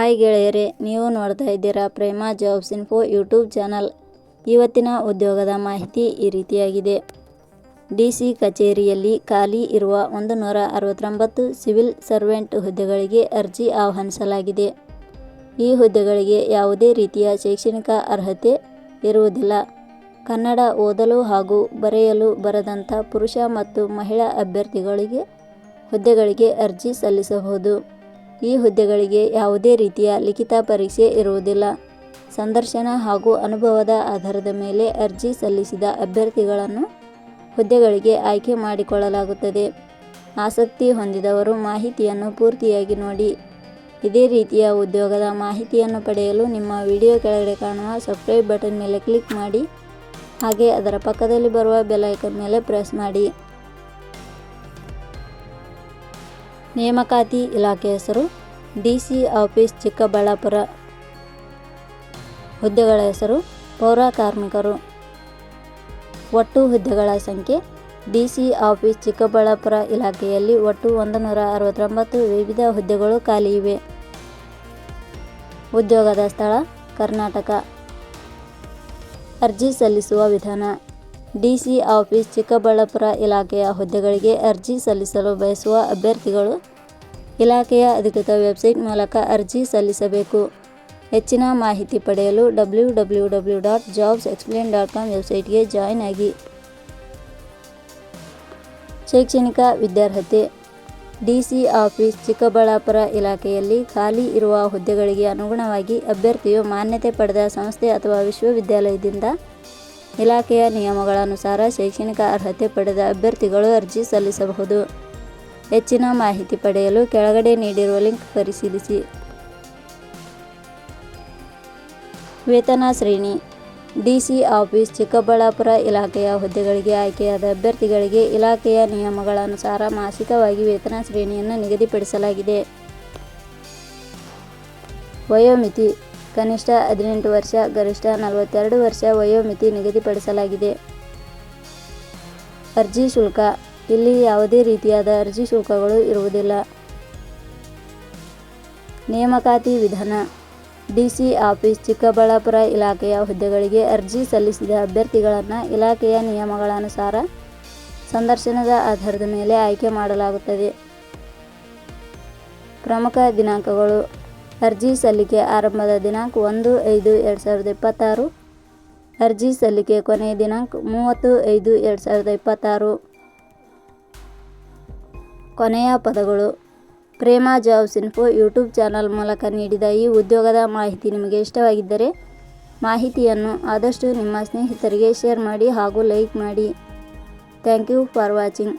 Hi ಗೆಳೆಯರೇ, ನೀವು ನೋಡ್ತಾ ಇದ್ದೀರಾ ಪ್ರೇಮ ಜಾಬ್ಸ್ ಇನ್ಫೋ ಯೂಟ್ಯೂಬ್ ಚಾನಲ್. ಇವತ್ತಿನ ಉದ್ಯೋಗದ ಮಾಹಿತಿ ಈ ರೀತಿಯಾಗಿದೆ. ಡಿಸಿ ಕಚೇರಿಯಲ್ಲಿ ಖಾಲಿ ಇರುವ 169 ಸಿವಿಲ್ ಸರ್ವೆಂಟ್ ಹುದ್ದೆಗಳಿಗೆ ಅರ್ಜಿ ಆಹ್ವಾನಿಸಲಾಗಿದೆ. ಈ ಹುದ್ದೆಗಳಿಗೆ ಯಾವುದೇ ರೀತಿಯ ಶೈಕ್ಷಣಿಕ ಅರ್ಹತೆ ಇರುವುದಿಲ್ಲ. ಕನ್ನಡ ಓದಲು ಹಾಗೂ ಬರೆಯಲು ಬರದಂಥ ಪುರುಷ ಮತ್ತು ಮಹಿಳಾ ಅಭ್ಯರ್ಥಿಗಳಿಗೆ ಹುದ್ದೆಗಳಿಗೆ ಅರ್ಜಿ ಸಲ್ಲಿಸಬಹುದು. ಈ ಹುದ್ದೆಗಳಿಗೆ ಯಾವುದೇ ರೀತಿಯ ಲಿಖಿತ ಪರೀಕ್ಷೆ ಇರುವುದಿಲ್ಲ. ಸಂದರ್ಶನ ಹಾಗೂ ಅನುಭವದ ಆಧಾರದ ಮೇಲೆ ಅರ್ಜಿ ಸಲ್ಲಿಸಿದ ಅಭ್ಯರ್ಥಿಗಳನ್ನು ಹುದ್ದೆಗಳಿಗೆ ಆಯ್ಕೆ ಮಾಡಿಕೊಳ್ಳಲಾಗುತ್ತದೆ. ಆಸಕ್ತಿ ಹೊಂದಿದವರು ಮಾಹಿತಿಯನ್ನು ಪೂರ್ತಿಯಾಗಿ ನೋಡಿ. ಇದೇ ರೀತಿಯ ಉದ್ಯೋಗದ ಮಾಹಿತಿಯನ್ನು ಪಡೆಯಲು ನಿಮ್ಮ ವಿಡಿಯೋ ಕೆಳಗಡೆ ಕಾಣುವ ಸಬ್ಸ್ಕ್ರೈಬ್ ಬಟನ್ ಮೇಲೆ ಕ್ಲಿಕ್ ಮಾಡಿ, ಹಾಗೆ ಅದರ ಪಕ್ಕದಲ್ಲಿ ಬರುವ ಬೆಲ್ ಐಕಾನ್ ಮೇಲೆ ಪ್ರೆಸ್ ಮಾಡಿ. ನೇಮಕಾತಿ ಇಲಾಖೆ ಹೆಸರು ಡಿಸಿ ಆಫೀಸ್ ಚಿಕ್ಕಬಳ್ಳಾಪುರ. ಹುದ್ದೆಗಳ ಹೆಸರು ಪೌರ ಕಾರ್ಮಿಕರು. ಒಟ್ಟು ಹುದ್ದೆಗಳ ಸಂಖ್ಯೆ ಡಿಸಿ ಆಫೀಸ್ ಚಿಕ್ಕಬಳ್ಳಾಪುರ ಇಲಾಖೆಯಲ್ಲಿ ಒಟ್ಟು 169 ವಿವಿಧ ಹುದ್ದೆಗಳು ಖಾಲಿ ಇವೆ. ಉದ್ಯೋಗದ ಸ್ಥಳ ಕರ್ನಾಟಕ. ಅರ್ಜಿ ಸಲ್ಲಿಸುವ ವಿಧಾನ. ಡಿಸಿ ಆಫೀಸ್ ಚಿಕ್ಕಬಳ್ಳಾಪುರ ಇಲಾಖೆಯ ಹುದ್ದೆಗಳಿಗೆ ಅರ್ಜಿ ಸಲ್ಲಿಸಲು ಬಯಸುವ ಅಭ್ಯರ್ಥಿಗಳು ಇಲಾಖೆಯ ಅಧಿಕೃತ ವೆಬ್ಸೈಟ್ ಮೂಲಕ ಅರ್ಜಿ ಸಲ್ಲಿಸಬೇಕು. ಹೆಚ್ಚಿನ ಮಾಹಿತಿ ಪಡೆಯಲು www.jobsexplain.com ವೆಬ್ಸೈಟ್ಗೆ ಜಾಯಿನ್ ಆಗಿ. ಶೈಕ್ಷಣಿಕ ವಿದ್ಯಾರ್ಹತೆ. ಡಿಸಿ ಆಫೀಸ್ ಚಿಕ್ಕಬಳ್ಳಾಪುರ ಇಲಾಖೆಯಲ್ಲಿ ಖಾಲಿ ಇರುವ ಹುದ್ದೆಗಳಿಗೆ ಅನುಗುಣವಾಗಿ ಅಭ್ಯರ್ಥಿಯು ಮಾನ್ಯತೆ ಪಡೆದ ಸಂಸ್ಥೆ ಅಥವಾ ವಿಶ್ವವಿದ್ಯಾಲಯದಿಂದ ಇಲಾಖೆಯ ನಿಯಮಗಳ ಅನುಸಾರ ಶೈಕ್ಷಣಿಕ ಅರ್ಹತೆ ಪಡೆದ ಅಭ್ಯರ್ಥಿಗಳು ಅರ್ಜಿ ಸಲ್ಲಿಸಬಹುದು. ಹೆಚ್ಚಿನ ಮಾಹಿತಿ ಪಡೆಯಲು ಕೆಳಗಡೆ ನೀಡಿರುವ ಲಿಂಕ್ ಪರಿಶೀಲಿಸಿ. ವೇತನ ಶ್ರೇಣಿ. ಡಿಸಿ ಆಫೀಸ್ ಚಿಕ್ಕಬಳ್ಳಾಪುರ ಇಲಾಖೆಯ ಹುದ್ದೆಗಳಿಗೆ ಆಯ್ಕೆಯಾದ ಅಭ್ಯರ್ಥಿಗಳಿಗೆ ಇಲಾಖೆಯ ನಿಯಮಗಳ ಅನುಸಾರ ಮಾಸಿಕವಾಗಿ ವೇತನ ಶ್ರೇಣಿಯನ್ನು ನಿಗದಿಪಡಿಸಲಾಗಿದೆ. ವಯೋಮಿತಿ. ಕನಿಷ್ಠ 18 ವರ್ಷ, ಗರಿಷ್ಠ 42 ವರ್ಷ ವಯೋಮಿತಿ ನಿಗದಿಪಡಿಸಲಾಗಿದೆ. ಅರ್ಜಿ ಶುಲ್ಕ. ಇಲ್ಲಿ ಯಾವುದೇ ರೀತಿಯಾದ ಅರ್ಜಿ ಶುಲ್ಕಗಳು ಇರುವುದಿಲ್ಲ. ನೇಮಕಾತಿ ವಿಧಾನ. ಡಿಸಿ ಆಫೀಸ್ ಚಿಕ್ಕಬಳ್ಳಾಪುರ ಇಲಾಖೆಯ ಹುದ್ದೆಗಳಿಗೆ ಅರ್ಜಿ ಸಲ್ಲಿಸಿದ ಅಭ್ಯರ್ಥಿಗಳನ್ನು ಇಲಾಖೆಯ ನಿಯಮಗಳ ಅನುಸಾರ ಸಂದರ್ಶನದ ಆಧಾರದ ಮೇಲೆ ಆಯ್ಕೆ ಮಾಡಲಾಗುತ್ತದೆ. ಪ್ರಮುಖ ದಿನಾಂಕಗಳು. ಅರ್ಜಿ ಸಲ್ಲಿಕೆ ಆರಂಭದ ದಿನಾಂಕ 1/5/2026. ಅರ್ಜಿ ಸಲ್ಲಿಕೆ ಕೊನೆಯ ದಿನಾಂಕ 30/5/2026. ಕೊನೆಯ ಪದಗಳು. ಪ್ರೇಮ ಜಾಬ್ಸ್ ಇನ್ಫೋ ಯೂಟ್ಯೂಬ್ ಚಾನಲ್ ಮೂಲಕ ನೀಡಿದ ಈ ಉದ್ಯೋಗದ ಮಾಹಿತಿ ನಿಮಗೆ ಇಷ್ಟವಾಗಿದ್ದರೆ ಮಾಹಿತಿಯನ್ನು ಆದಷ್ಟು ನಿಮ್ಮ ಸ್ನೇಹಿತರಿಗೆ ಶೇರ್ ಮಾಡಿ ಹಾಗೂ ಲೈಕ್ ಮಾಡಿ. Thank you for watching.